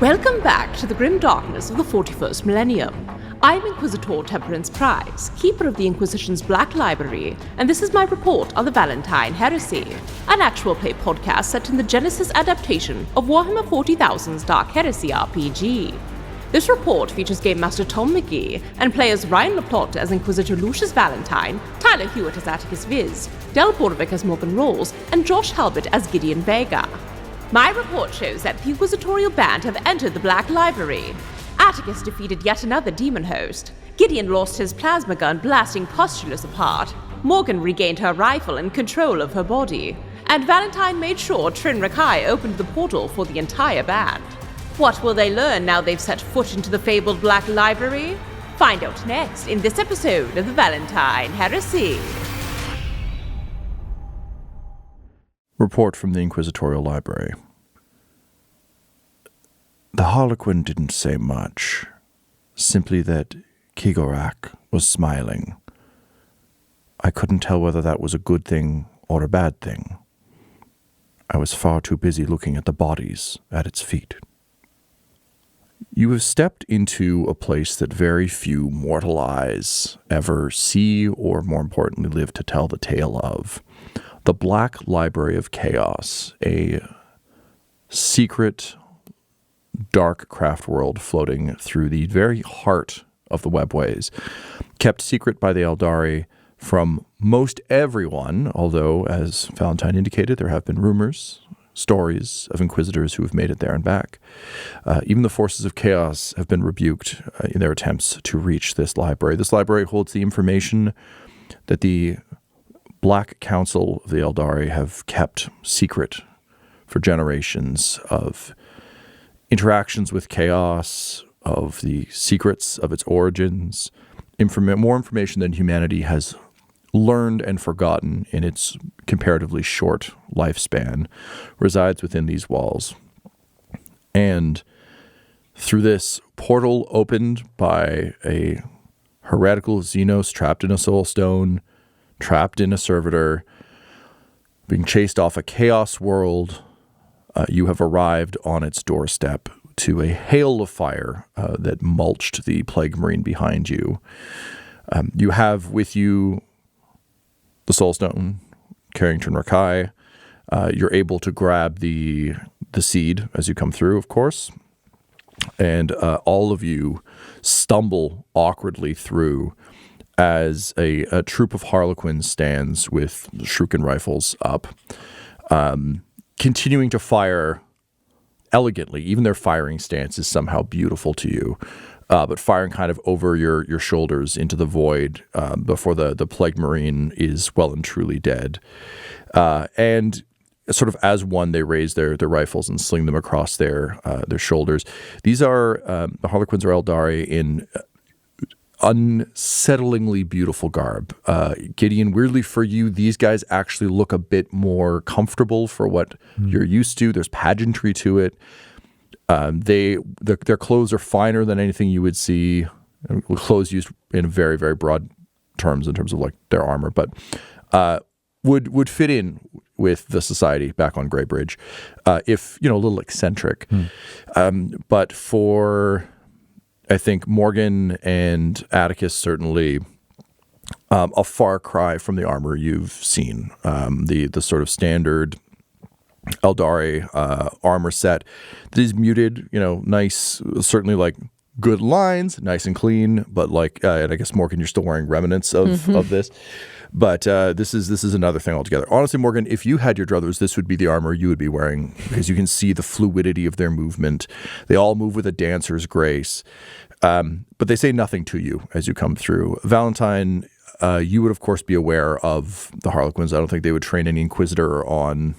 Welcome back to the grim darkness of the 41st millennium. I'm Inquisitor Temperance Price, keeper of the Inquisition's Black Library, and this is my report on the Valentyne Heresy, an actual play podcast set in the Genesis adaptation of Warhammer 40,000's Dark Heresy RPG. This report features Game Master Tom McGee and players Ryan LaPlante as Inquisitor Lucius Valentyne, Tyler Hewitt as Attikus Viz, Del Borovic as Morgan Rolls, and Josh Halbot as Gideon Vega. My report shows that the Inquisitorial band have entered the Black Library. Attikus defeated yet another daemonhost. Gideon lost his plasma gun, blasting Pustulus apart. Morgan regained her rifle and control of her body. And Valentyne made sure Trin Rakai opened the portal for the entire band. What will they learn now they've set foot into the fabled Black Library? Find out next in this episode of the Valentyne Heresy. Report from the Inquisitorial Library. The Harlequin didn't say much, simply that Kigorak was smiling. I couldn't tell whether that was a good thing or a bad thing. I was far too busy looking at the bodies at its feet. You have stepped into a place that very few mortal eyes ever see or, more importantly, live to tell the tale of. The Black Library of Chaos, a secret, dark craft world floating through the very heart of the webways, kept secret by the Eldari from most everyone, although, as Valentyne indicated, there have been rumors, stories of Inquisitors who have made it there and back. Even the forces of chaos have been rebuked in their attempts to reach this library. This library holds the information that the Black Council of the Eldari have kept secret for generations, of interactions with chaos, of the secrets of its origins, more information than humanity has learned and forgotten in its comparatively short lifespan resides within these walls. And through this portal opened by a heretical Xenos trapped in a soul stone, trapped in a servitor, being chased off a chaos world, you have arrived on its doorstep to a hail of fire that mulched the Plague Marine behind you. You have with you the Soulstone, carrying Trin Rakai. You're able to grab the seed as you come through, of course. And all of you stumble awkwardly through as a troop of Harlequins stands with shuriken rifles up, continuing to fire elegantly. Even their firing stance is somehow beautiful to you, but firing kind of over your shoulders into the void before the Plague Marine is well and truly dead. And sort of as one, they raise their rifles and sling them across their shoulders. These are the Harlequins are Eldari in unsettlingly beautiful garb. Gideon, weirdly for you, these guys actually look a bit more comfortable for what you're used to. There's pageantry to it. Their clothes are finer than anything you would see. Clothes used in very, very broad terms in terms of like their armor, but would fit in with the society back on Greybridge, if a little eccentric. But for, I think, Morgan and Attikus, certainly a far cry from the armor you've seen. The sort of standard Eldari armor set that is muted, nice, certainly like good lines, nice and clean, but like, and I guess Morgan, you're still wearing remnants of this. But this is another thing altogether. Honestly, Morgan, if you had your druthers, this would be the armor you would be wearing, because you can see the fluidity of their movement. They all move with a dancer's grace, but they say nothing to you as you come through. Valentyne, you would, of course, be aware of the Harlequins. I don't think they would train any Inquisitor on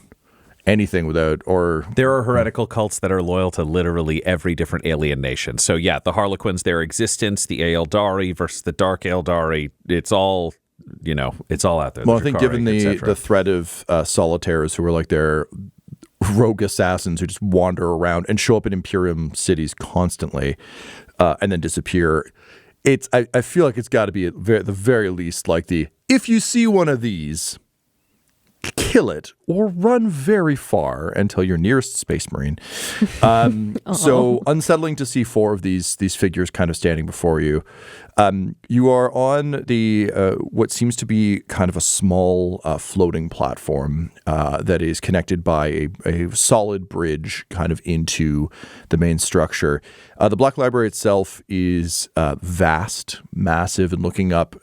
anything without, or... There are heretical cults that are loyal to literally every different alien nation. So yeah, the Harlequins, their existence, the Eldari versus the Dark Eldari, it's all... it's all out there. Well, I think given the threat of solitaires who are like their rogue assassins who just wander around and show up in Imperium cities constantly and then disappear, I feel like it's got to be at the very least like if you see one of these, kill it or run very far until your nearest space marine. So unsettling to see four of these figures kind of standing before you. You are on the what seems to be kind of a small floating platform that is connected by a solid bridge kind of into the main structure. The Black Library itself is vast, massive, and looking up,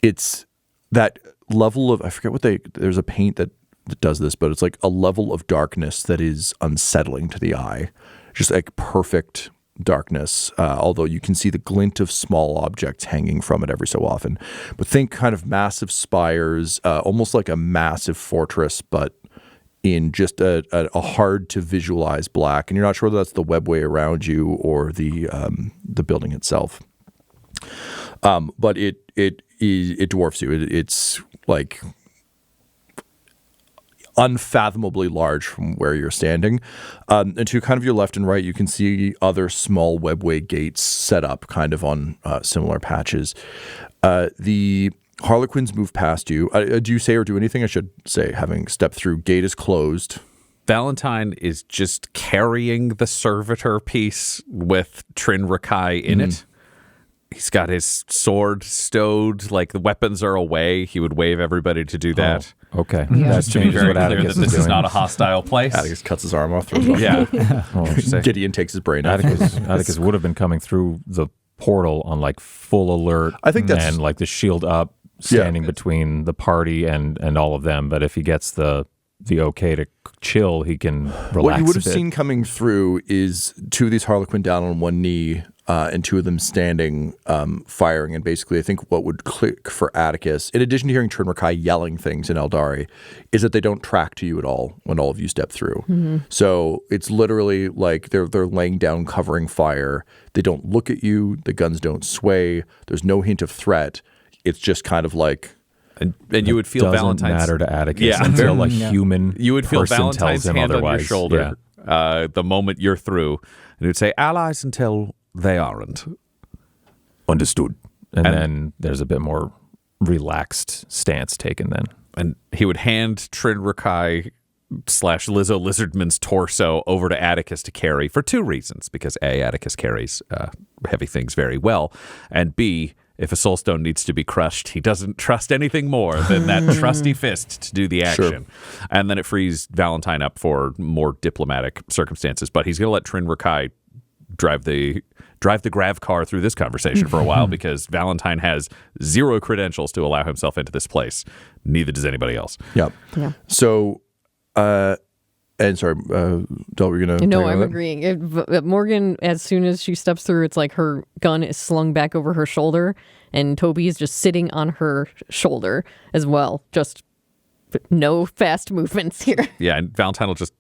it's that level of, I forget there's a paint that does this, but it's like a level of darkness that is unsettling to the eye. Just like perfect darkness, although you can see the glint of small objects hanging from it every so often. But think kind of massive spires, almost like a massive fortress, but in just a hard to visualize black. And you're not sure whether that's the webway around you or the building itself. But it dwarfs you. It's like unfathomably large from where you're standing. And to kind of your left and right, you can see other small webway gates set up kind of on similar patches. The Harlequins move past you. Do you say or do anything? I should say, having stepped through, gate is closed. Valentyne is just carrying the servitor piece with Trin Rakai in it. He's got his sword stowed, like the weapons are away. He would wave everybody to do that. Oh, okay. That's to be very clear that this is not a hostile place. Attikus cuts his arm off. Throws it off. Yeah. Well, Gideon takes his brain out. Attikus would have been coming through the portal on like full alert. I think that's, and like the shield up, standing between the party and all of them. But if he gets the okay to chill, he can relax. What you would have a bit. seen coming through is two of these Harlequin down on one knee, and two of them standing, firing. And basically, I think what would click for Attikus, in addition to hearing Trin Rakai yelling things in Eldari, is that they don't track to you at all when all of you step through. So it's literally like they're laying down, covering fire. They don't look at you. The guns don't sway. There's no hint of threat. It's just kind of like... And you would feel doesn't Valentyne's matter to Attikus until a human you would feel person Valentyne's tells him hand otherwise. on your shoulder the moment you're through, and he would say, "Allies until they aren't." Understood. And then there's a bit more relaxed stance taken then. And he would hand Trin Rakai / Lizzo Lizardman's torso over to Attikus to carry for two reasons. Because A, Attikus carries heavy things very well, and B, if a soulstone needs to be crushed, he doesn't trust anything more than that trusty fist to do the action. Sure. And then it frees Valentyne up for more diplomatic circumstances. But he's going to let Trin Rakai drive the grav car through this conversation for a while because Valentyne has zero credentials to allow himself into this place. Neither does anybody else. Yep. Yeah. So, and sorry, Del, were you going to... No, I'm agreeing. Morgan, as soon as she steps through, it's like her gun is slung back over her shoulder, and Toby is just sitting on her shoulder as well. Just no fast movements here. Yeah, and Valentyne will just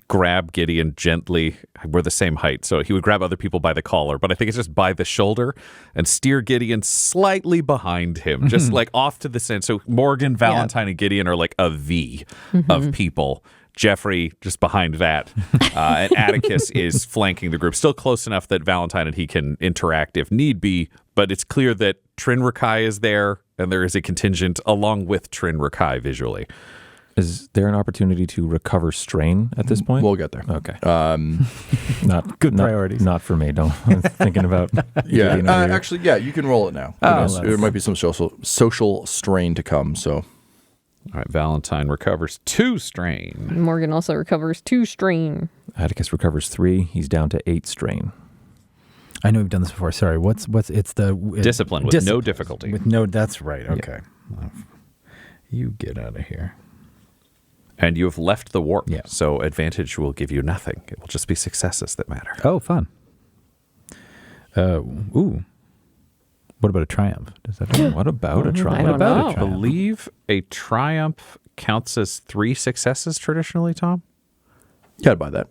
grab Gideon gently. We're the same height, so he would grab other people by the collar, but I think it's just by the shoulder and steer Gideon slightly behind him, just like off to the side. So Morgan, Valentyne, and Gideon are like a V of people. Jeffrey just behind that, and Attikus is flanking the group, still close enough that Valentyne and he can interact if need be, but it's clear that Trin Rakai is there, and there is a contingent along with Trin Rakai visually. Is there an opportunity to recover strain at this point? We'll get there. Okay. Not good priorities. Not for me. Don't. I'm thinking about. Actually, yeah, you can roll it now. There might be some social strain to come. So, all right, Valentyne recovers 2 strain. Morgan also recovers 2 strain. Attikus recovers 3. He's down to 8 strain. I know we've done this before. Sorry. What's it's the discipline with no difficulty. With no. That's right. Okay. Yeah. You get out of here. And you have left the warp, so advantage will give you nothing. It will just be successes that matter. Oh, fun. Ooh. What about a triumph? Does that? What about a triumph? I don't know. I believe a triumph counts as 3 successes traditionally, Tom? Yeah, I'd buy that.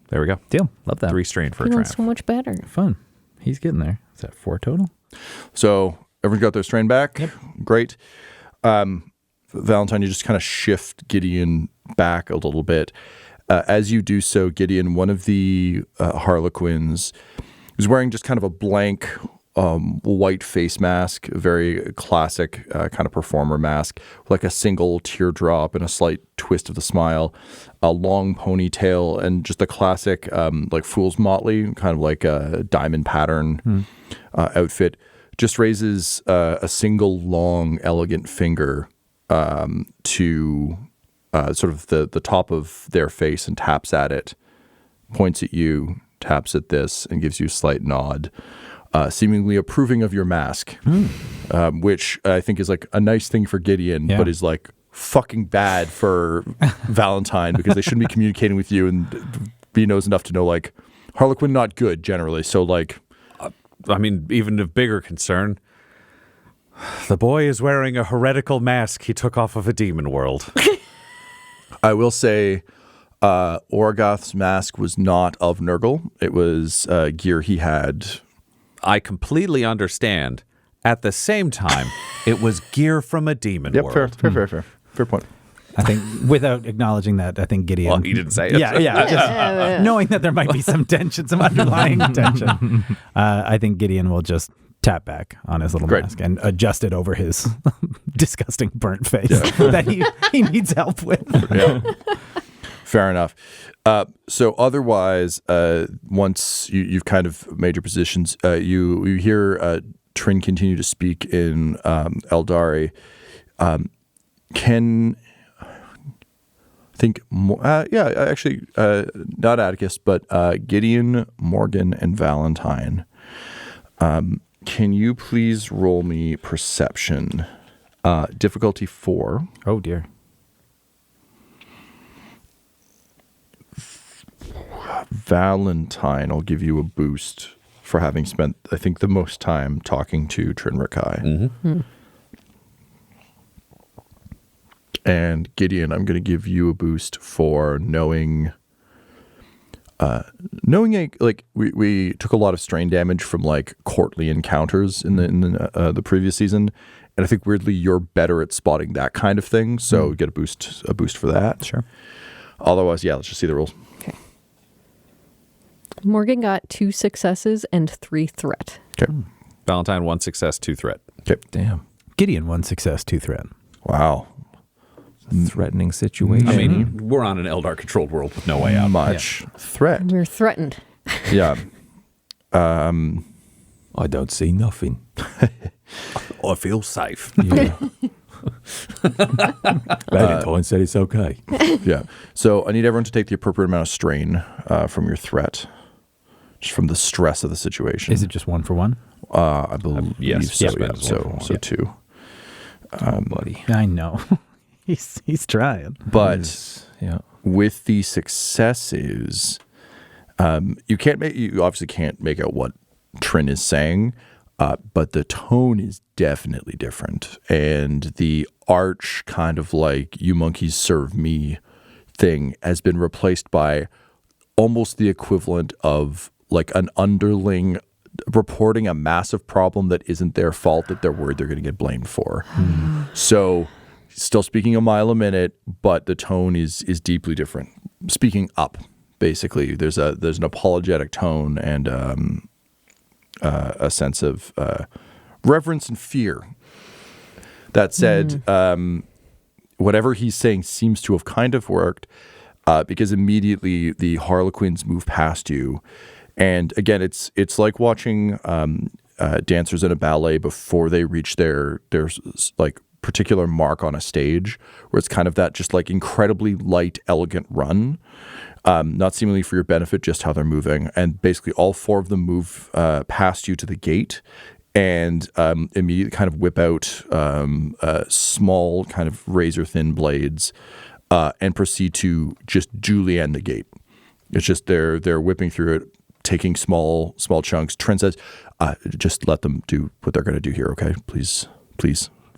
There we go. Deal. Love that. 3 strain for a Feeling triumph. so much better. Fun. He's getting there. Is that 4 total? So everyone's got their strain back. Yep. Great. Valentyne, you just kind of shift Gideon back a little bit. As you do so, Gideon, one of the Harlequins, is wearing just kind of a blank white face mask, very classic kind of performer mask, like a single teardrop and a slight twist of the smile, a long ponytail, and just a classic like fool's motley, kind of like a diamond pattern outfit. Just raises a single long, elegant finger to sort of the top of their face and taps at it, points at you, taps at this, and gives you a slight nod. Seemingly approving of your mask, which I think is like a nice thing for Gideon, but is like fucking bad for Valentyne, because they shouldn't be communicating with you, and B knows enough to know like Harlequin not good generally. So like, I mean, even a bigger concern, the boy is wearing a heretical mask he took off of a demon world. I will say, Orgoth's mask was not of Nurgle. It was gear he had. I completely understand. At the same time, it was gear from a demon world. Fair point. I think without acknowledging that, I think Gideon. Well, he didn't say it. Just knowing that there might be some tension, some underlying tension. I think Gideon will just tap back on his little mask and adjust it over his disgusting burnt face that he needs help with. Yeah. Fair enough. So otherwise, once you've kind of made your positions, you hear Trin continue to speak in Eldari. Can think more? Actually, not Attikus, but Gideon, Morgan, and Valentyne. Can you please roll me perception? Difficulty 4. Oh dear. Valentyne, I'll give you a boost for having spent, I think, the most time talking to Trin Rakai. Mm-hmm. And Gideon, I'm going to give you a boost for knowing like we took a lot of strain damage from like courtly encounters in the previous season, and I think weirdly you're better at spotting that kind of thing, so get a boost for that. Sure. Otherwise, let's just see the rules. Okay. Morgan got 2 successes and 3 threat. Okay. Valentyne, 1 success, 2 threat. Okay. Damn. Gideon, 1 success, 2 threat. Wow. Threatening situation. I mean, we're on an Eldar-controlled world with no way out. Much threat. We're threatened. Yeah. I don't see nothing. I feel safe. Yeah. Valentyne said it's okay. Yeah. So I need everyone to take the appropriate amount of strain from your threat, just from the stress of the situation. Is it just 1 for 1? I believe yes. so. Yes, Yeah. it is 1 for 1. So 2. Buddy. I know. He's trying. But Yeah. with the successes, you obviously can't make out what Trin is saying, but the tone is definitely different, and the arch kind of like "you monkeys serve me" thing has been replaced by almost the equivalent of like an underling reporting a massive problem that isn't their fault, that they're worried they're going to get blamed for. So still speaking a mile a minute, but the tone is deeply different. Speaking up, basically. There's an apologetic tone and a sense of reverence and fear. That said, whatever he's saying seems to have kind of worked, because immediately the Harlequins move past you. And again, it's like watching dancers in a ballet before they reach their like particular mark on a stage, where it's kind of that just like incredibly light, elegant run, not seemingly for your benefit, just how they're moving. And basically all 4 of them move past you to the gate, and immediately kind of whip out small kind of razor thin blades and proceed to just julienne the gate. It's just they're whipping through it, taking small chunks. Trin says, just let them do what they're going to do here, okay? Please.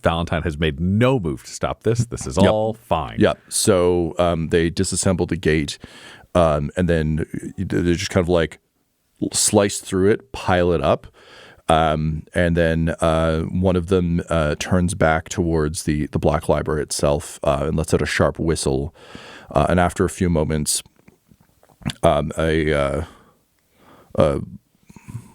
Valentyne has made no move to stop this. This is all fine. Yeah. So they disassemble the gate, and then they just kind of like slice through it, pile it up, and then one of them turns back towards the Black Library itself and lets out a sharp whistle. And after a few moments, a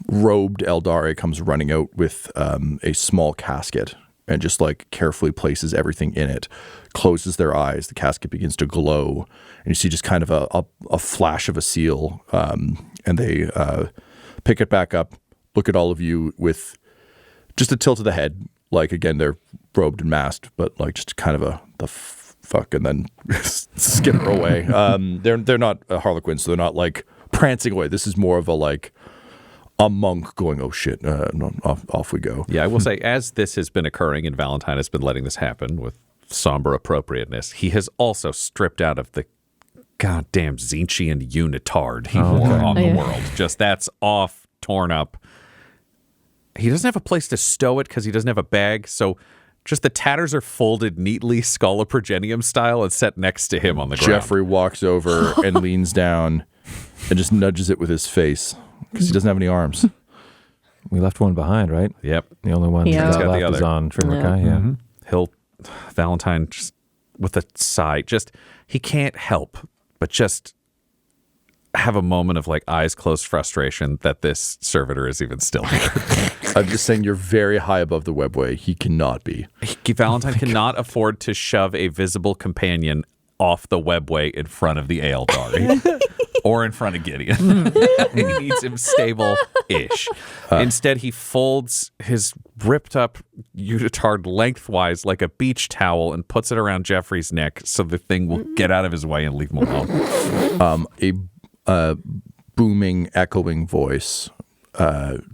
robed Eldari comes running out with a small casket and just like carefully places everything in it, closes their eyes. The casket begins to glow, and you see just kind of a flash of a seal. And they pick it back up, look at all of you with just a tilt of the head. Like, again, they're robed and masked, but like just kind of the fuck, and then skitter away. They're not Harlequins, so they're not like prancing away. This is more of a monk going, oh shit, no, off we go. Yeah, I will say, as this has been occurring and Valentyne has been letting this happen with somber appropriateness, he has also stripped out of the goddamn Zinchian unitard he wore on the world. Just that's off, torn up. He doesn't have a place to stow it because he doesn't have a bag, so just the tatters are folded neatly, Scala Progenium style, and set next to him on the ground. Jeffrey walks over and leans down and just nudges it with his face because he doesn't have any arms. We left one behind, right? Yep. The only one Yeah. that's He's got the left is other. on Trin Rakai, yeah. He'll, Valentyne, just with a sigh, just, he can't help but just have a moment of like eyes closed frustration that this servitor is even still here. I'm just saying you're very high above the webway. He cannot be. Valentyne cannot afford to shove a visible companion off the webway in front of the Eldari or in front of Gideon. He needs him stable-ish. Instead, he folds his ripped up unitard lengthwise like a beach towel and puts it around Jeffrey's neck so the thing will get out of his way and leave him alone. A booming, echoing voice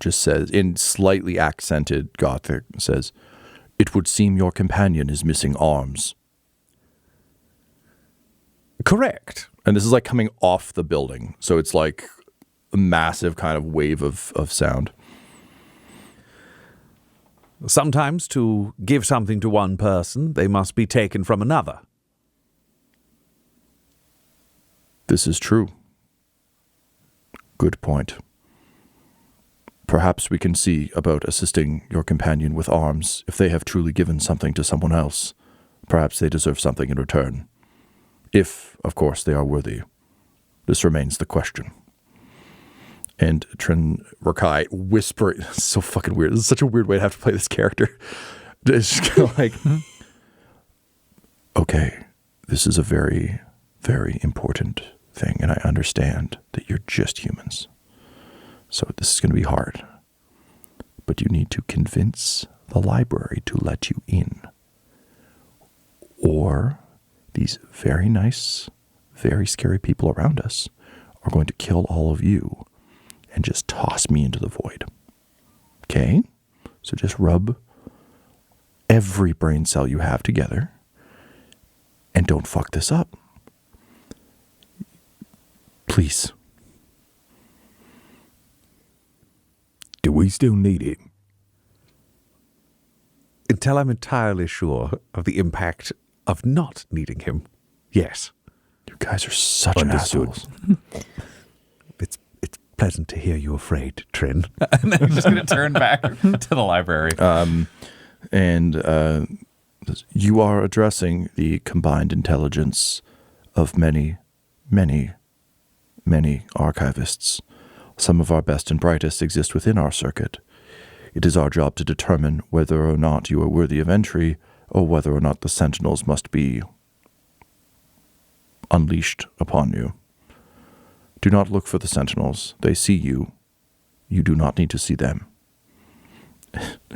just says, in slightly accented Gothic, says, "It would seem your companion is missing arms." Correct. And this is like coming off the building. So it's like a massive kind of wave of sound. Sometimes to give something to one person, they must be taken from another. This is true. Good point. Perhaps we can see about assisting your companion with arms. If they have truly given something to someone else, perhaps they deserve something in return. If, of course, they are worthy. This remains the question. And Trin Rakai whispering, so fucking weird. This is such a weird way to have to play this character. It's just kind of like, okay, this is a very, very important thing, and I understand that you're just humans. So this is going to be hard. But you need to convince the library to let you in. Or these very nice, very scary people around us are going to kill all of you and just toss me into the void. Okay? So just rub every brain cell you have together and don't fuck this up. Please. Do we still need it? Until I'm entirely sure of the impact of not needing him. Yes. You guys are such Understood. assholes. It's pleasant to hear you afraid, Trin. And then he's just going to turn back to the library. You are addressing the combined intelligence of many, many, many archivists. Some of our best and brightest exist within our circuit. It is our job to determine whether or not you are worthy of entry, or whether or not the sentinels must be unleashed upon you. Do not look for the sentinels. They see you. You do not need to see them.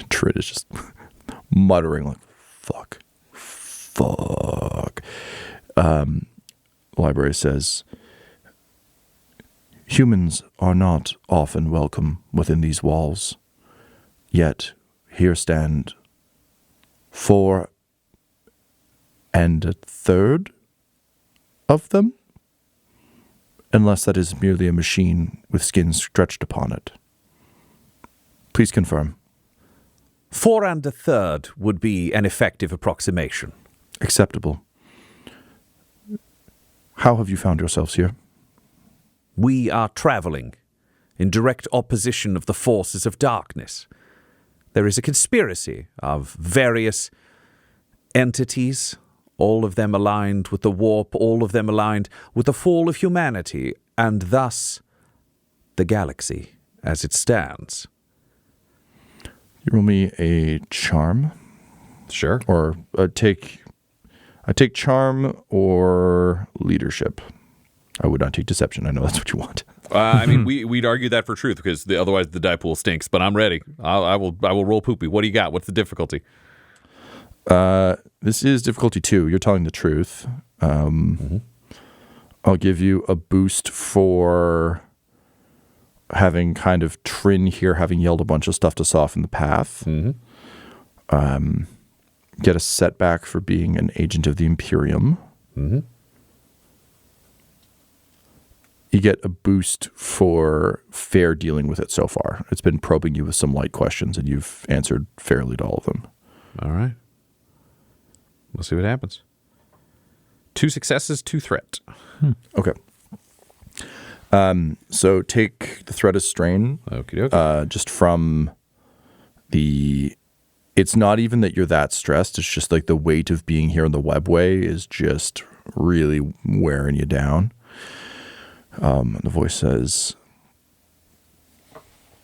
Trin is just muttering like, fuck. Library says, humans are not often welcome within these walls, yet here stand 4 1/3 of them, unless that is merely a machine with skin stretched upon it. Please confirm. 4 1/3 would be an effective approximation. Acceptable. How have you found yourselves here? We are traveling in direct opposition of the forces of darkness. There is a conspiracy of various entities, all of them aligned with the warp, all of them aligned with the fall of humanity, and thus the galaxy as it stands. You roll me a charm. Sure. Or I take charm or leadership. I would not take deception. I know that's what you want. I mean, we'd argue that for truth because otherwise the die pool stinks. But I'm ready. I will roll poopy. What do you got? What's the difficulty? This is difficulty 2. You're telling the truth. I'll give you a boost for having kind of Trin here, having yelled a bunch of stuff to soften the path. Get a setback for being an agent of the Imperium. You get a boost for fair dealing with it so far. It's been probing you with some light questions, and you've answered fairly to all of them. All right. We'll see what happens. 2 successes, 2 threat. Okay. So take the threat as strain. Okie dokie. Just from the... It's not even that you're that stressed. It's just like the weight of being here in the webway is just really wearing you down. The voice says,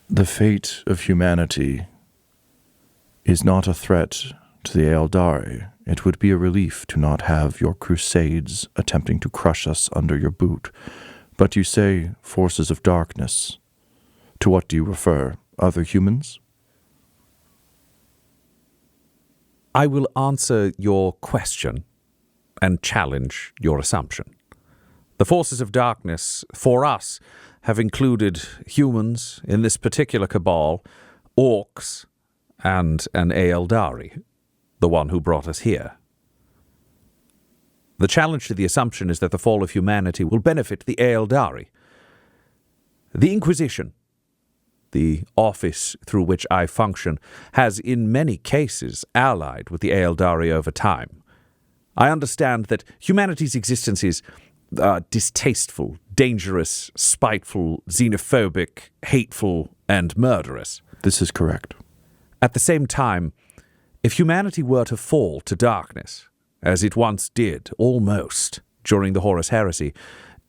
"The fate of humanity is not a threat to the Eldari. It would be a relief to not have your crusades attempting to crush us under your boot. But you say forces of darkness. To what do you refer? Other humans?" I will answer your question and challenge your assumption. The forces of darkness, for us, have included humans in this particular cabal, orcs, and an Eldari, the one who brought us here. The challenge to the assumption is that the fall of humanity will benefit the Eldari. The Inquisition, the office through which I function, has in many cases allied with the Eldari over time. I understand that humanity's existence is distasteful, dangerous, spiteful, xenophobic, hateful, and murderous. This is correct. At the same time, if humanity were to fall to darkness, as it once did, almost, during the Horus Heresy,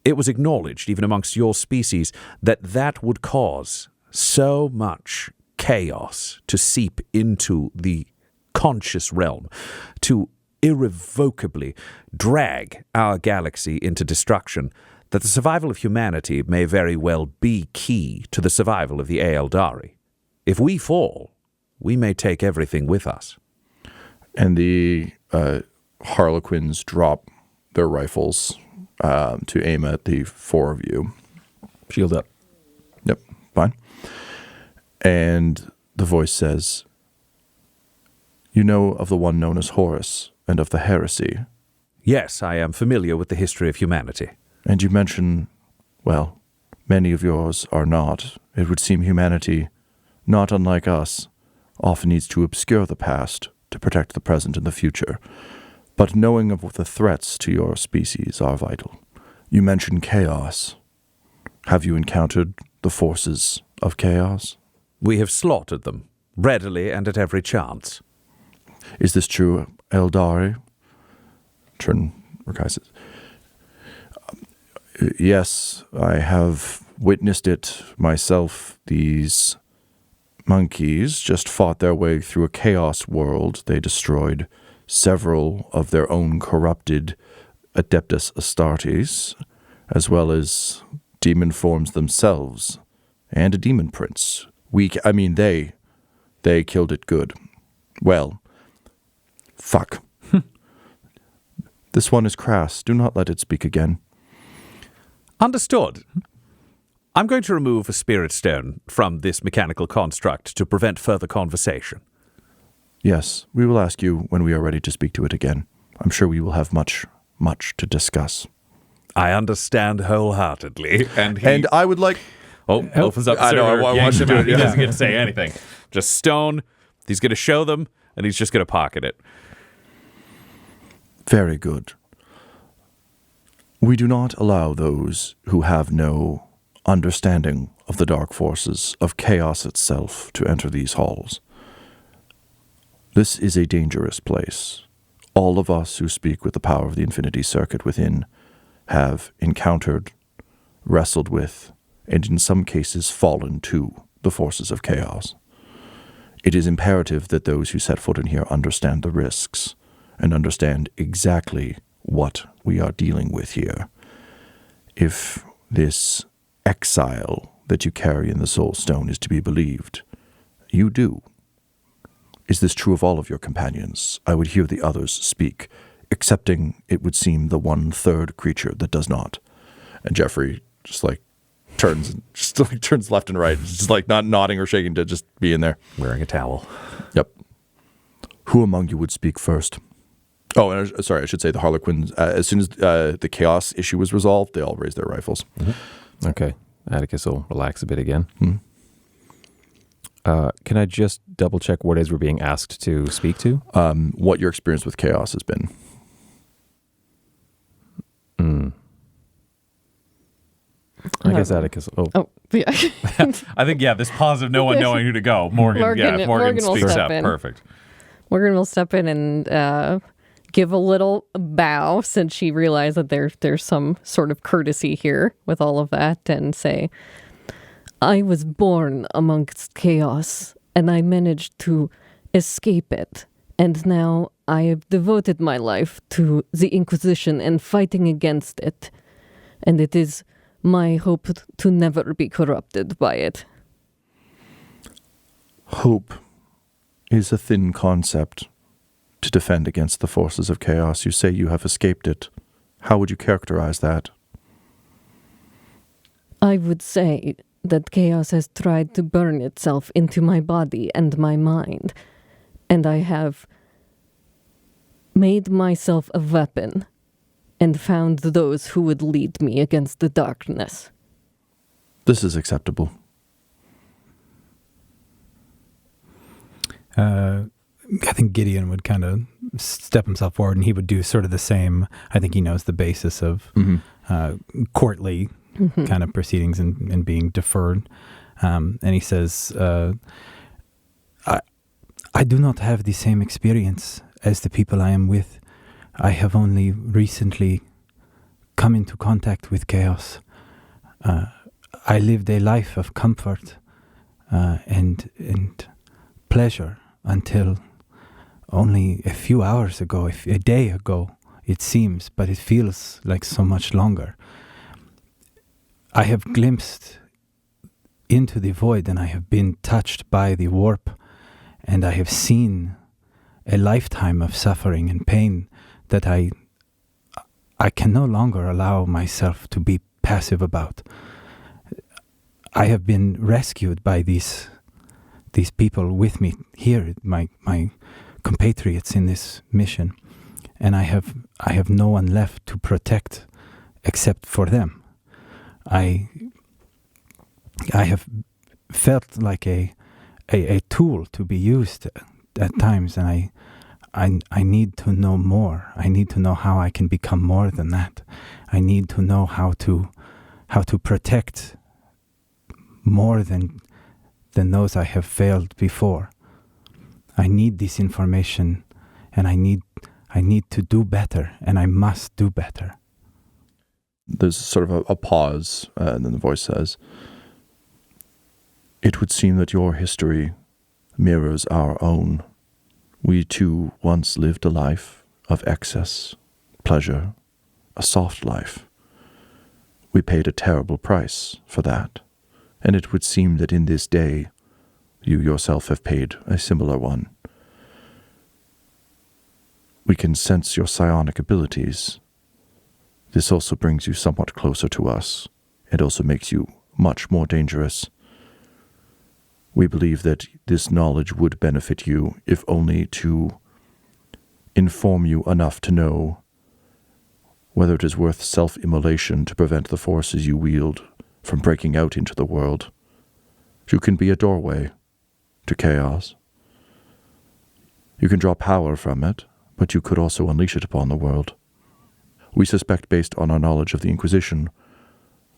it was acknowledged, even amongst your species, that that would cause so much chaos to seep into the conscious realm, to irrevocably drag our galaxy into destruction, that the survival of humanity may very well be key to the survival of the Eldari. If we fall, we may take everything with us. And the Harlequins drop their rifles to aim at the 4 of you. Shield up. Yep, fine. And the voice says, "You know of the one known as Horus and of the heresy." Yes, I am familiar with the history of humanity. And you mention, well, many of yours are not. It would seem humanity, not unlike us, often needs to obscure the past to protect the present and the future. But knowing of the threats to your species are vital. You mentioned chaos. Have you encountered the forces of chaos? We have slaughtered them, readily and at every chance. Is this true, Eldari? Trin Rakai says, "Yes, I have witnessed it myself. These monkeys just fought their way through a chaos world. They destroyed several of their own corrupted Adeptus Astartes, as well as demon forms themselves, and a demon prince. They killed it good. Well, fuck. This one is crass. Do not let it speak again." Understood. I'm going to remove a spirit stone from this mechanical construct to prevent further conversation. Yes, we will ask you when we are ready to speak to it again. I'm sure we will have much to discuss. I understand wholeheartedly. And I would like... opens up the I know, server, I want yanks to him do out. it, He yeah. doesn't get to say anything. Just stone. He's going to show them, and he's just going to pocket it. Very good. We do not allow those who have no understanding of the dark forces of chaos itself to enter these halls. This is a dangerous place. All of us who speak with the power of the Infinity Circuit within have encountered, wrestled with, and in some cases fallen to the forces of chaos. It is imperative that those who set foot in here understand the risks and understand exactly what we are dealing with here. If this exile that you carry in the Soul Stone is to be believed, you do. Is this true of all of your companions? I would hear the others speak, excepting, it would seem, the 1/3 creature that does not. And Jeffrey just turns left and right, just like not nodding or shaking, to just be in there. Wearing a towel. Yep. Who among you would speak first? Oh, and sorry, I should say the Harlequins, as soon as the chaos issue was resolved, they all raised their rifles. Mm-hmm. Okay. Attikus will relax a bit again. Mm-hmm. Can I just double check what it is we're being asked to speak to? What your experience with chaos has been. I guess Attikus. Oh, yeah. I think, this pause of no one knowing who to go. Morgan speaks up. Perfect. Morgan will step in and give a little bow, since she realized that there's some sort of courtesy here with all of that, and say, I was born amongst chaos, and I managed to escape it. And now I have devoted my life to the Inquisition and fighting against it. And it is my hope to never be corrupted by it. Hope is a thin concept to defend against the forces of chaos. You say you have escaped it. How would you characterize that? I would say that chaos has tried to burn itself into my body and my mind, and I have made myself a weapon and found those who would lead me against the darkness. This is acceptable. I think Gideon would kind of step himself forward, and he would do sort of the same. I think he knows the basis of courtly kind of proceedings and being deferred. And he says, I do not have the same experience as the people I am with. I have only recently come into contact with chaos. I lived a life of comfort and pleasure until only a few hours ago, a day ago, it seems, but it feels like so much longer. I have glimpsed into the void, and I have been touched by the warp, and I have seen a lifetime of suffering and pain that I can no longer allow myself to be passive about. I have been rescued by these people with me here, my compatriots in this mission, and I have no one left to protect except for them. I have felt like a tool to be used at times, and I need to know more. I need to know how I can become more than that. I need to know how to protect more than those I have failed before. I need this information, and I need to do better, and I must do better. There's sort of a pause, and then the voice says, it would seem that your history mirrors our own. We too once lived a life of excess, pleasure, a soft life. We paid a terrible price for that, and it would seem that in this day you yourself have paid a similar one. We can sense your psionic abilities. This also brings you somewhat closer to us. It also makes you much more dangerous. We believe that this knowledge would benefit you, if only to inform you enough to know whether it is worth self-immolation to prevent the forces you wield from breaking out into the world. You can be a doorway to chaos. You can draw power from it, but you could also unleash it upon the world. We suspect, based on our knowledge of the Inquisition,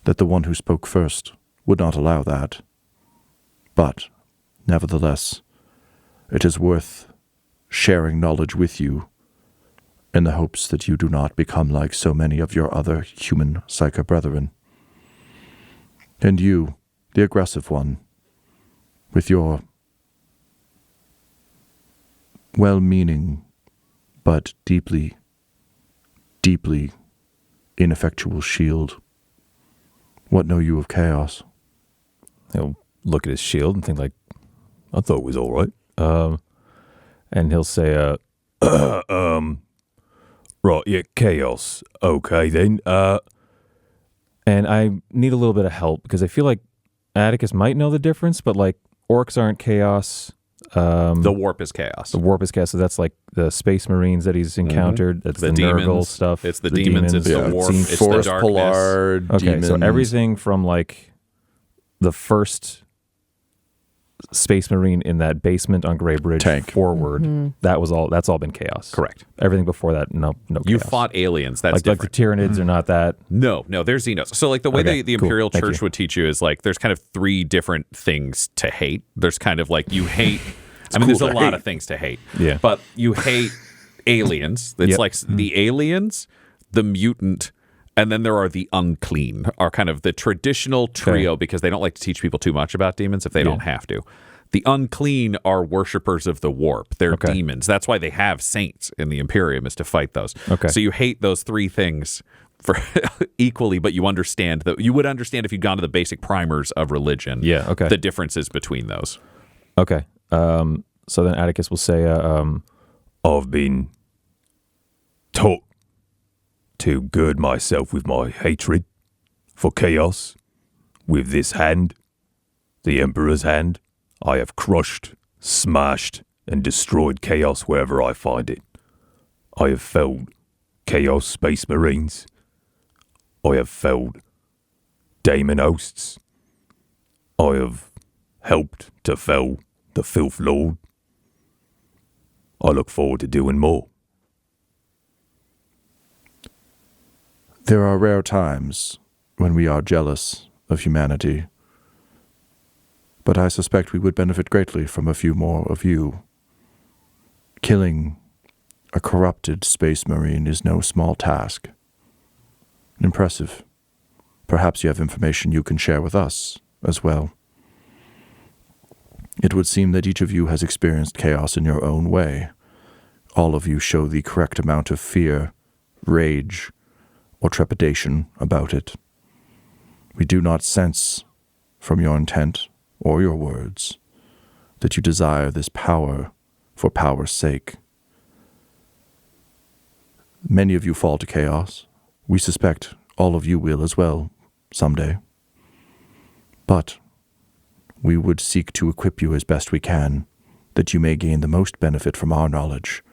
that the one who spoke first would not allow that. But, nevertheless, it is worth sharing knowledge with you in the hopes that you do not become like so many of your other human psycho-brethren. And you, the aggressive one, with your well-meaning but deeply, deeply ineffectual shield. What know you of chaos? He'll look at his shield and think like, I thought it was all right. And he'll say, right, yeah, chaos. Okay, then. And I need a little bit of help because I feel like Attikus might know the difference, but like orcs aren't chaos. The warp is chaos. The warp is chaos, so that's like the space marines that he's encountered. That's the demons Nurgle stuff. It's the demons. It's the warp. It's Force the darkness. Polar, Okay, demons. so everything from like the first space marine in that basement on Grey Bridge Tank. forward, that's all been chaos. Correct. Everything before that, no You chaos. fought aliens. That's like the different. Tyranids are not that. No, they're Xenos. So like the way Okay, the cool. Imperial Thank Church you. would teach you is like there's kind of three different things to hate. There's kind of like you hate. I mean, cool there's a to lot hate. of things to hate. Yeah. But you hate aliens. It's Yep. like the aliens, the mutant, and then there are the unclean, are kind of the traditional trio because they don't like to teach people too much about demons if they don't have to. The unclean are worshippers of the warp. They're demons. That's why they have saints in the Imperium, is to fight those. Okay. So you hate those three things for equally, but you understand that you would understand if you'd gone to the basic primers of religion. Yeah, okay. The differences between those. Okay. So then Attikus will say, I've been taught to gird myself with my hatred for chaos. With this hand, the Emperor's hand, I have crushed, smashed, and destroyed chaos wherever I find it. I have felled Chaos Space Marines. I have felled daemonhosts. I have helped to fell the Filth Lord. I look forward to doing more. There are rare times when we are jealous of humanity, but I suspect we would benefit greatly from a few more of you. Killing a corrupted space marine is no small task. Impressive. Perhaps you have information you can share with us as well. It would seem that each of you has experienced chaos in your own way. All of you show the correct amount of fear, rage, or trepidation about it. We do not sense from your intent or your words that you desire this power for power's sake. Many of you fall to chaos. We suspect all of you will as well someday. But we would seek to equip you as best we can, that you may gain the most benefit from our knowledge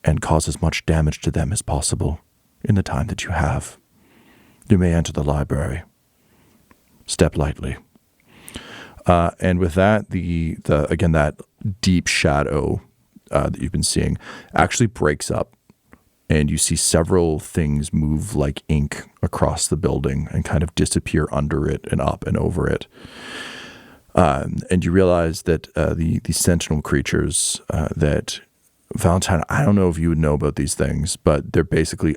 and cause as much damage to them as possible in the time that you have. You may enter the library. Step lightly. And with that, the again, that deep shadow that you've been seeing actually breaks up, and you see several things move like ink across the building and kind of disappear under it and up and over it. And you realize that the sentinel creatures that Valentyne, I don't know if you would know about these things, but they're basically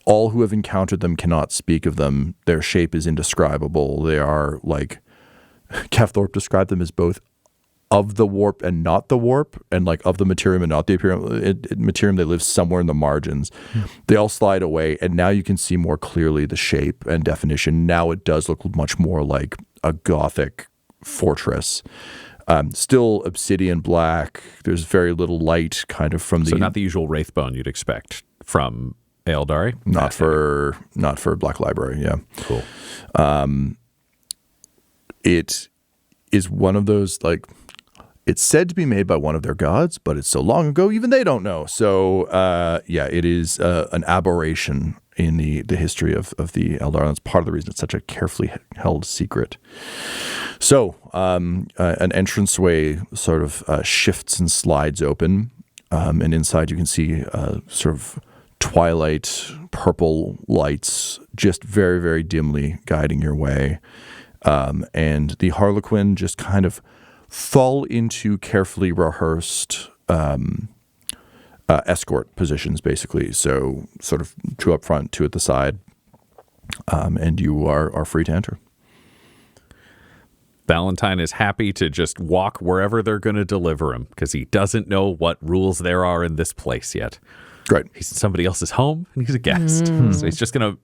all who have encountered them cannot speak of them. Their shape is indescribable. They are like, Kefthorpe described them as both of the warp and not the warp, and like of the materium and not the materium. They live somewhere in the margins. They all slide away, and now you can see more clearly the shape and definition. Now it does look much more like a Gothic fortress. Still obsidian black. There's very little light kind of from So not the usual wraithbone you'd expect from Eldari? Not for Black Library, yeah. Cool. It is one of those, like, it's said to be made by one of their gods, but it's so long ago, even they don't know. So, yeah, it is an aberration in the history of the Eldar. That's part of the reason it's such a carefully held secret. So, an entranceway sort of shifts and slides open, and inside you can see sort of twilight purple lights just very, very dimly guiding your way. And the Harlequin just kind of fall into carefully rehearsed escort positions, basically. So sort of two up front, two at the side. and you are free to enter. Valentyne is happy to just walk wherever they're going to deliver him because he doesn't know what rules there are in this place yet. Great. He's in somebody else's home and he's a guest. So he's just going to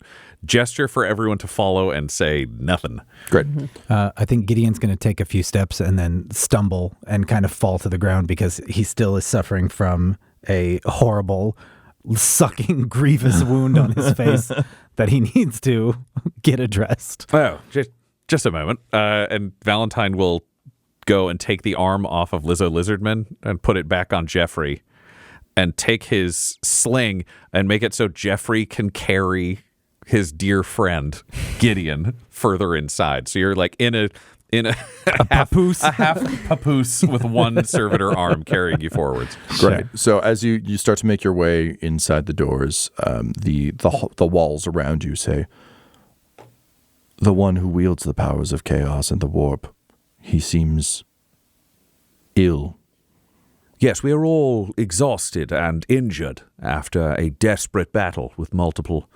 gesture for everyone to follow and say nothing. Great. I think Gideon's going to take a few steps and then stumble and kind of fall to the ground because he still is suffering from a horrible, sucking, grievous wound on his face that he needs to get addressed. Oh, just a moment. And Valentyne will go and take the arm off of Lizzo Lizardman and put it back on Jeffrey and take his sling and make it so Jeffrey can carry his dear friend Gideon further inside. So you're like in a papoose. a half papoose with one servitor arm carrying you forwards. Great. So as you start to make your way inside the doors, the walls around you say, "The one who wields the powers of chaos and the warp, he seems ill." Yes, we are all exhausted and injured after a desperate battle with multiple,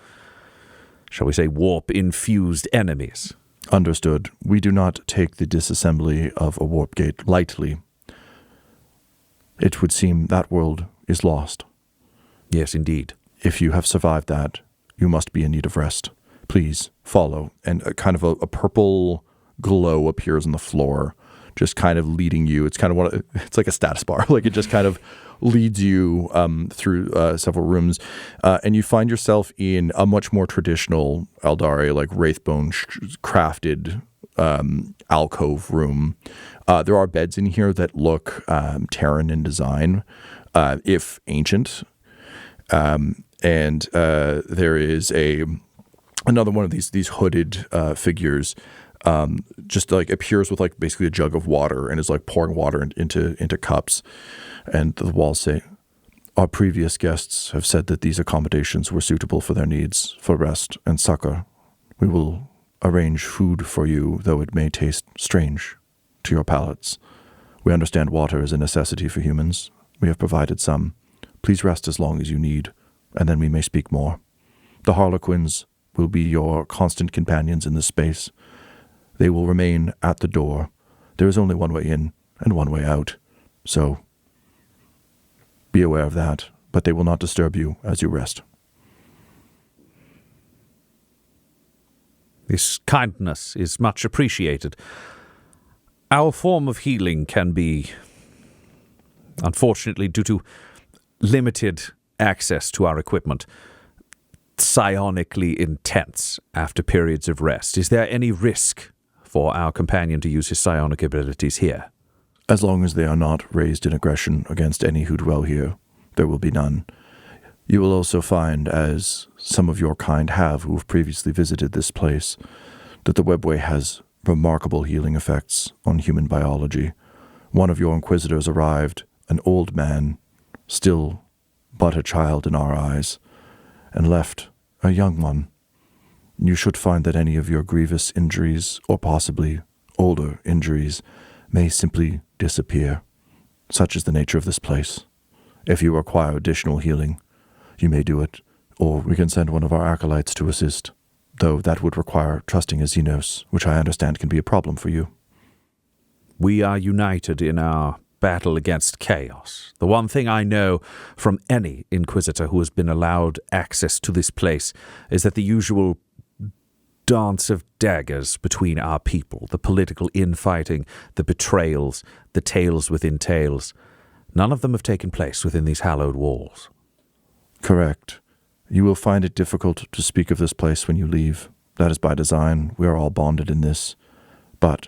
shall we say, warp-infused enemies. Understood. We do not take the disassembly of a warp gate lightly. It would seem that world is lost. Yes, indeed. If you have survived that, you must be in need of rest. Please follow. And a kind of a purple glow appears on the floor, just kind of leading you. It's kind of it's like a status bar. Like it just kind of leads you through several rooms, and you find yourself in a much more traditional Eldari, like Wraithbone crafted alcove room. There are beds in here that look Terran in design, if ancient, and there is another one of these hooded figures. Just like appears with like basically a jug of water and is like pouring water into cups. And the walls say, "Our previous guests have said that these accommodations were suitable for their needs for rest and succor. We will arrange food for you, though it may taste strange to your palates. We understand water is a necessity for humans. We have provided some. Please rest as long as you need, and then we may speak more. The Harlequins will be your constant companions in this space. They will remain at the door. There is only one way in and one way out. So be aware of that, but they will not disturb you as you rest." This kindness is much appreciated. Our form of healing can be, unfortunately, due to limited access to our equipment, psionically intense after periods of rest. Is there any risk for our companion to use his psionic abilities here? As long as they are not raised in aggression against any who dwell here, there will be none. You will also find, as some of your kind have who have previously visited this place, that the webway has remarkable healing effects on human biology. One of your inquisitors arrived, an old man, still but a child in our eyes, and left a young one. You should find that any of your grievous injuries, or possibly older injuries, may simply disappear. Such is the nature of this place. If you require additional healing, you may do it, or we can send one of our acolytes to assist, though that would require trusting a Xenos, which I understand can be a problem for you. We are united in our battle against chaos. The one thing I know from any Inquisitor who has been allowed access to this place is that the usual dance of daggers between our people, the political infighting, the betrayals, the tales within tales, none of them have taken place within these hallowed walls. Correct. You will find it difficult to speak of this place when you leave. That is by design. We are all bonded in this. But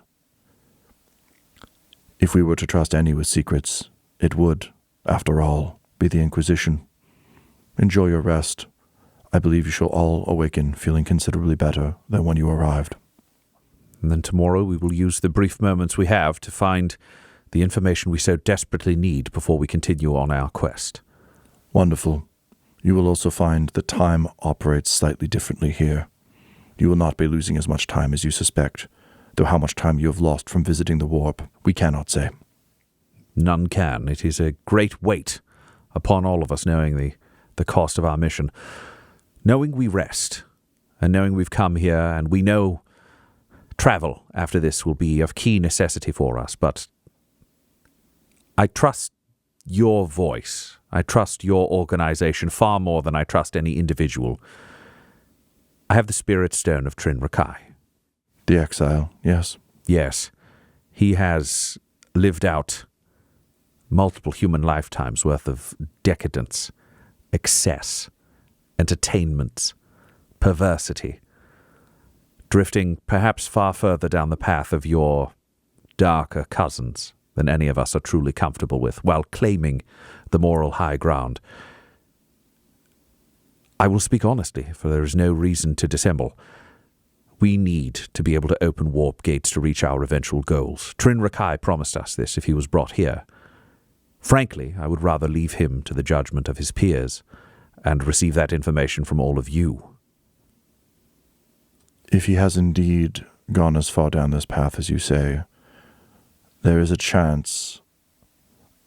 if we were to trust any with secrets, it would, after all, be the Inquisition. Enjoy your rest. I believe you shall all awaken feeling considerably better than when you arrived. And then tomorrow we will use the brief moments we have to find the information we so desperately need before we continue on our quest. Wonderful. You will also find that time operates slightly differently here. You will not be losing as much time as you suspect, though how much time you have lost from visiting the warp, we cannot say. None can. It is a great weight upon all of us knowing the cost of our mission. Knowing we rest and knowing we've come here, and we know travel after this will be of key necessity for us, but I trust your voice. I trust your organization far more than I trust any individual. I have the spirit stone of Trin Rakai. The exile, yes. Yes. He has lived out multiple human lifetimes worth of decadence, excess, entertainment, perversity, drifting perhaps far further down the path of your darker cousins than any of us are truly comfortable with, while claiming the moral high ground. I will speak honestly, for there is no reason to dissemble. We need to be able to open warp gates to reach our eventual goals. Trin Rakai promised us this if he was brought here. Frankly, I would rather leave him to the judgment of his peers and receive that information from all of you. If he has indeed gone as far down this path as you say, there is a chance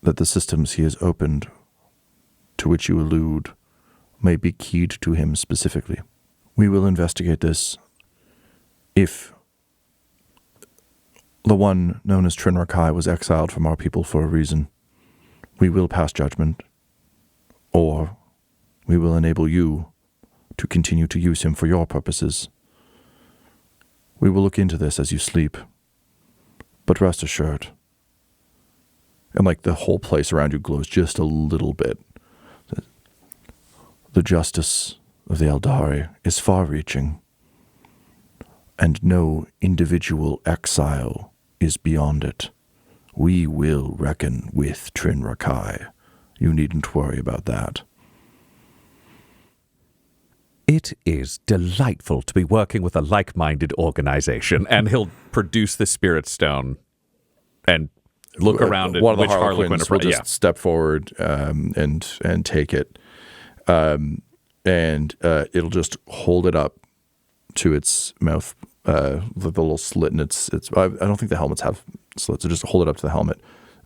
that the systems he has opened, to which you allude, may be keyed to him specifically. We will investigate this. If the one known as Trin Rakai was exiled from our people for a reason, we will pass judgment, or we will enable you to continue to use him for your purposes. We will look into this as you sleep, but rest assured, and like the whole place around you glows just a little bit, the justice of the Eldari is far-reaching, and no individual exile is beyond it. We will reckon with Trin Rakai. You needn't worry about that. It is delightful to be working with a like-minded organization, and he'll produce the Spirit Stone and look around at one of which the Harlequin Harlequins will just step forward and take it, and it'll just hold it up to its mouth, the little slit in its. I don't think the helmets have slits, so just hold it up to the helmet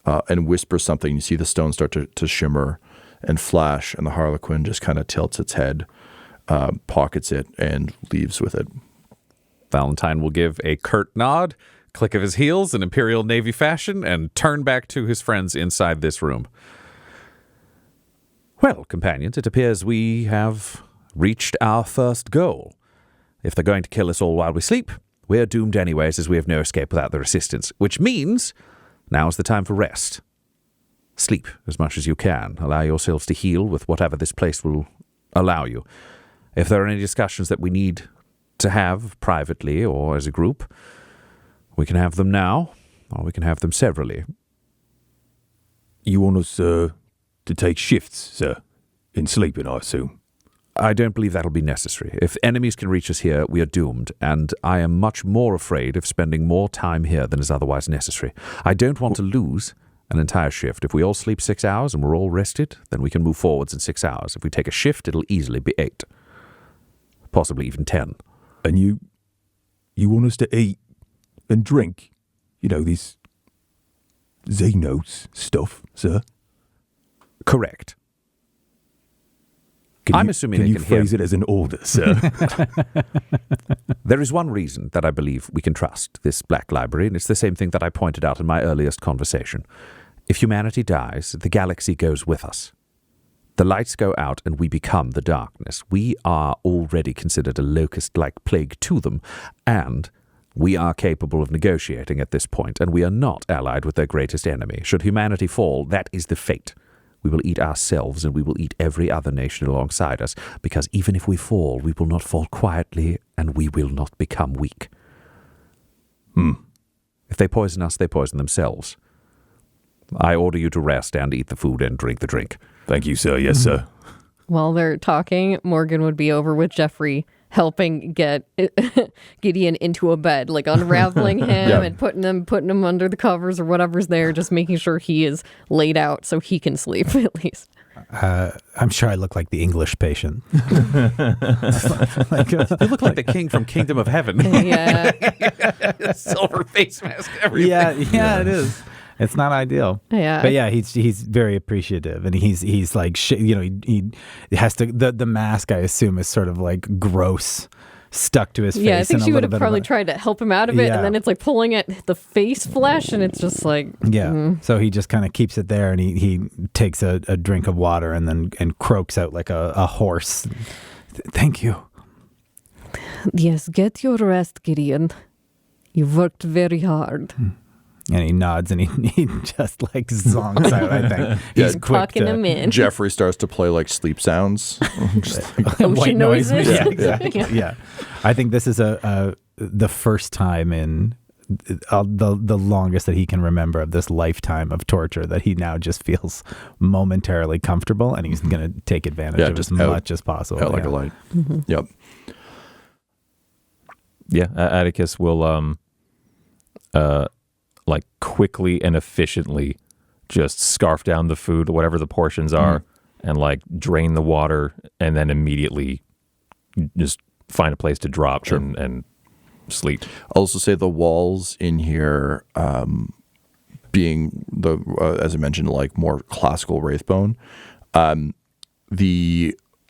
and whisper something. You see the stone start to shimmer and flash, and the Harlequin just kind of tilts its head, pockets it, and leaves with it. Valentyne will give a curt nod, click of his heels in Imperial Navy fashion, and turn back to his friends inside this room. Well, companions, it appears we have reached our first goal. If they're going to kill us all while we sleep, we're doomed anyways, as we have no escape without their assistance, which means now is the time for rest. Sleep as much as you can. Allow yourselves to heal with whatever this place will allow you. If there are any discussions that we need to have privately or as a group, we can have them now, or we can have them severally. You want us to take shifts, sir, in sleeping, I assume? I don't believe that'll be necessary. If enemies can reach us here, we are doomed, and I am much more afraid of spending more time here than is otherwise necessary. I don't want to lose an entire shift. If we all sleep 6 hours and we're all rested, then we can move forwards in 6 hours. If we take a shift, it'll easily be 8. Possibly even 10. And you want us to eat and drink? You know, this Xenos stuff, sir? Correct. I'm assuming can you phrase it as an order, sir? There is one reason that I believe we can trust this Black Library, and it's the same thing that I pointed out in my earliest conversation. If humanity dies, the galaxy goes with us. The lights go out and we become the darkness. We are already considered a locust-like plague to them, and we are capable of negotiating at this point, and we are not allied with their greatest enemy. Should humanity fall, that is the fate. We will eat ourselves, and we will eat every other nation alongside us, because even if we fall, we will not fall quietly, and we will not become weak. If they poison us, they poison themselves. I order you to rest and eat the food and drink the drink. Thank you, sir. Yes, sir. While they're talking, Morgan would be over with Jeffrey, helping get Gideon into a bed, like unraveling him and putting him under the covers or whatever's there, just making sure he is laid out so he can sleep at least. I'm sure I look like the English patient. You look like the king from Kingdom of Heaven. Yeah. Silver face mask, everything. Yeah, it is. It's not ideal. Yeah. But yeah, he's very appreciative, and he's like, he has to. The mask, I assume, is sort of like gross stuck to his face. Yeah, I think and she a would little have bit of probably a- tried to help him out of it, Yeah. and then it's like pulling at the face flesh, and it's just like... Yeah. So he just kind of keeps it there, and he takes a drink of water and croaks out like a horse. Thank you. Yes, get your rest, Gideon. You worked very hard. And he nods and he just like zonks out, I think. He's quick Tucking him in. Jeffrey starts to play like sleep sounds. Just like, Ocean white noises. Yeah, exactly. Yeah. I think this is the first time in the longest that he can remember of this lifetime of torture that he now just feels momentarily comfortable, and he's going to take advantage of just as out- much as possible. out like a light. Yep. Yeah, Attikus will like quickly and efficiently just scarf down the food, whatever the portions are, and like drain the water, and then immediately just find a place to drop and sleep. I'll also say the walls in here, being as I mentioned, like more classical Wraithbone.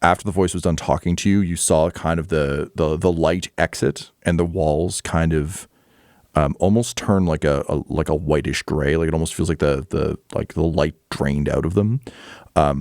After the voice was done talking to you, you saw kind of the light exit, and the walls kind of almost turn like a whitish gray. Like it almost feels like the light drained out of them.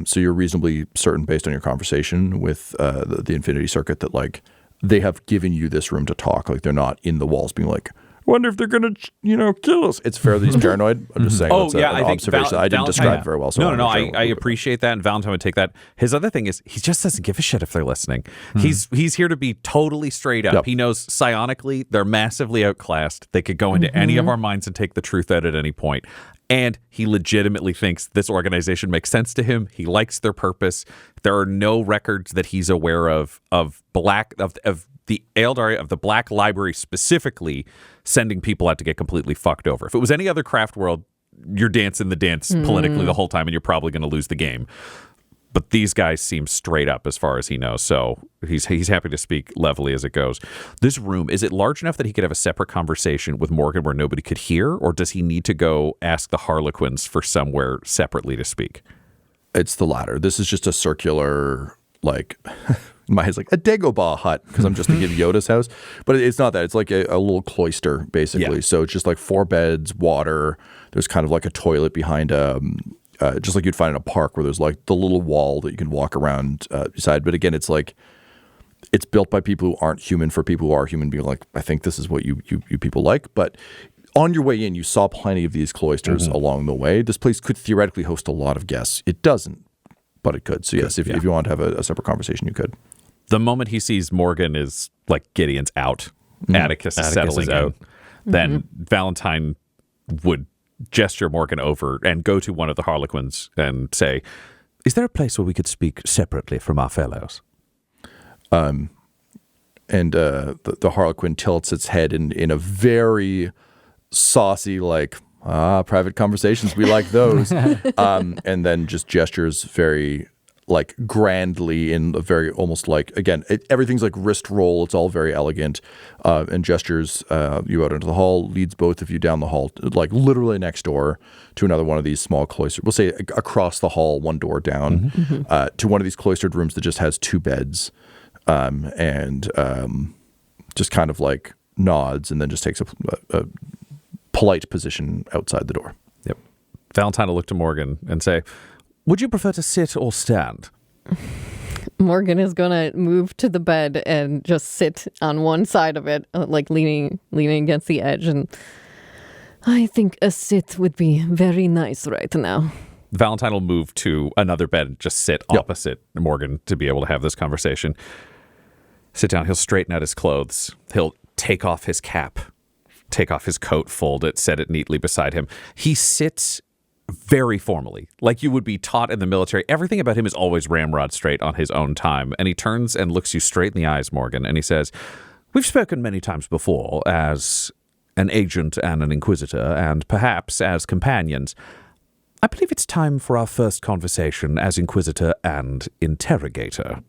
So you're reasonably certain, based on your conversation with the Infinity Circuit, that like they have given you this room to talk. Like they're not in the walls being like, wonder if they're gonna, kill us. It's fair that he's paranoid. I'm just saying. That's I an think observation. I didn't describe it very well. So I appreciate that, and Valentyne would take that. His other thing is he just doesn't give a shit if they're listening. He's here to be totally straight up. Yep. He knows psionically they're massively outclassed. They could go into any of our minds and take the truth out at any point. And he legitimately thinks this organization makes sense to him. He likes their purpose. There are no records that he's aware of the Eldari, of the Black Library specifically, sending people out to get completely fucked over. If it was any other craft world, you're dancing the dance politically the whole time, and you're probably going to lose the game. But these guys seem straight up as far as he knows, so he's happy to speak levelly as it goes. This room, is it large enough that he could have a separate conversation with Morgan where nobody could hear, or does he need to go ask the Harlequins for somewhere separately to speak? It's the latter. This is just a circular, like, in my head's like a Dagobah hut, because I'm just thinking of Yoda's house. But it's not that. It's like a little cloister, basically. Yeah. So it's just like 4 beds, water. There's kind of like a toilet behind just like you'd find in a park, where there's like the little wall that you can walk around beside. But again, it's like, it's built by people who aren't human for people who are human, being like, I think this is what you people like. But on your way in, you saw plenty of these cloisters along the way. This place could theoretically host a lot of guests. It doesn't, but it could. So yes, if you want to have a separate conversation, you could. The moment he sees Morgan is like Gideon's out, Attikus is settling out, then Valentyne would gesture Morgan over and go to one of the Harlequins and say, is there a place where we could speak separately from our fellows? And the Harlequin tilts its head in a very saucy, like, private conversations, we like those. And then just gestures very, like, grandly in a very almost like, again, everything's like wrist roll. It's all very elegant, and gestures you out into the hall, leads both of you down the hall, like literally next door to another one of these small cloisters. We'll say across the hall, one door down, to one of these cloistered rooms that just has 2 beds, and just kind of like nods and then just takes a polite position outside the door. Yep. Valentyne will look to Morgan and say, would you prefer to sit or stand? Morgan is going to move to the bed and just sit on one side of it, like leaning against the edge. And I think a sit would be very nice right now. Valentyne will move to another bed and just sit opposite Morgan to be able to have this conversation. Sit down. He'll straighten out his clothes. He'll take off his cap, take off his coat, fold it, set it neatly beside him. He sits very formally, like you would be taught in the military. Everything about him is always ramrod straight on his own time. And he turns and looks you straight in the eyes, Morgan, and he says, we've spoken many times before as an agent and an inquisitor, and perhaps as companions. I believe it's time for our first conversation as inquisitor and interrogator.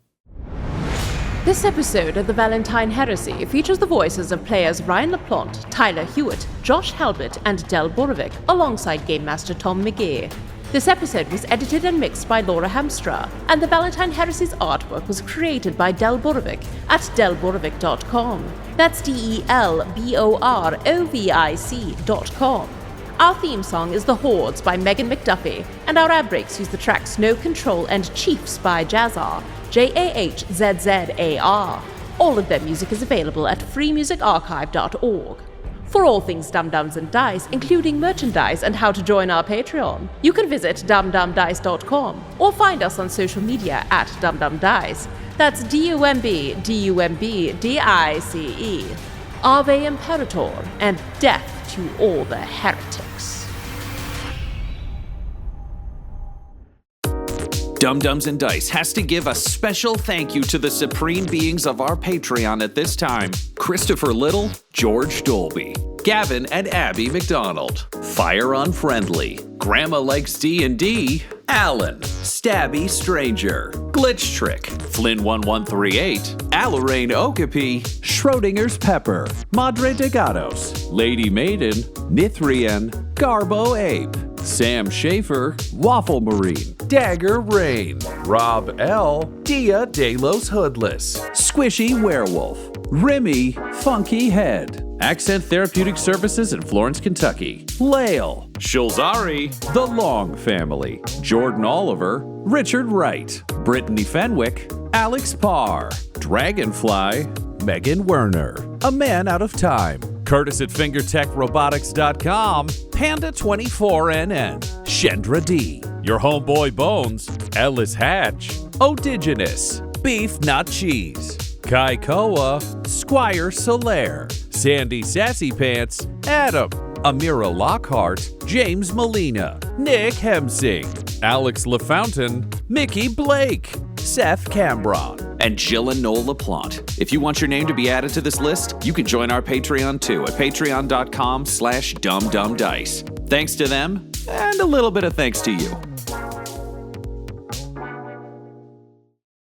This episode of the Valentyne Heresy features the voices of players Ryan LaPlante, Tyler Hewitt, Josh Halbot, and Del Borovic, alongside Game Master Tom McGee. This episode was edited and mixed by Laura Hamstra, and the Valentyne Heresy's artwork was created by Del Borovic at delborovic.com. That's DELBOROVIC.com. Our theme song is The Hordes by Megan McDuffie, and our ad breaks use the tracks No Control and Chiefs by Jazzar, JAHZZAR. All of their music is available at freemusicarchive.org. For all things Dum-Dums and Dice, including merchandise and how to join our Patreon, you can visit dumdumdice.com or find us on social media at dumdumdice. That's DUMBDICE. Ave Imperator, and death to all the heretics. Dum-Dums and Dice has to give a special thank you to the supreme beings of our Patreon at this time: Christopher Little, George Dolby, Gavin and Abby McDonald, Fire Unfriendly, Grandma Likes D&D, Alan, Stabby Stranger, Glitch Trick, Flynn1138, Alarain Okapi, Schrodinger's Pepper, Madre de Gatos, Lady Maiden, Nithrian, Garbo Ape, Sam Schaefer, Waffle Marine, Dagger Rain, Rob L, Dia De Los Hoodless, Squishy Werewolf, Remy Funky Head, Accent Therapeutic Services in Florence, Kentucky, Lael, Shulzari, The Long Family, Jordan Oliver, Richard Wright, Brittany Fenwick, Alex Parr, Dragonfly, Megan Werner, A Man Out of Time, Curtis at FingerTechRobotics.com, Panda24NN, Shendra D, Your Homeboy Bones, Ellis Hatch, Odigenous, Beef Not Cheese, Kai Koa, Squire Solaire, Sandy Sassy Pants, Adam, Amira Lockhart, James Molina, Nick Hemsing, Alex LaFountain, Mickey Blake, Seth Cambron, and Jill and Noel LaPlante. If you want your name to be added to this list, you can join our Patreon too at patreon.com/dumdumdice. Thanks to them, and a little bit of thanks to you.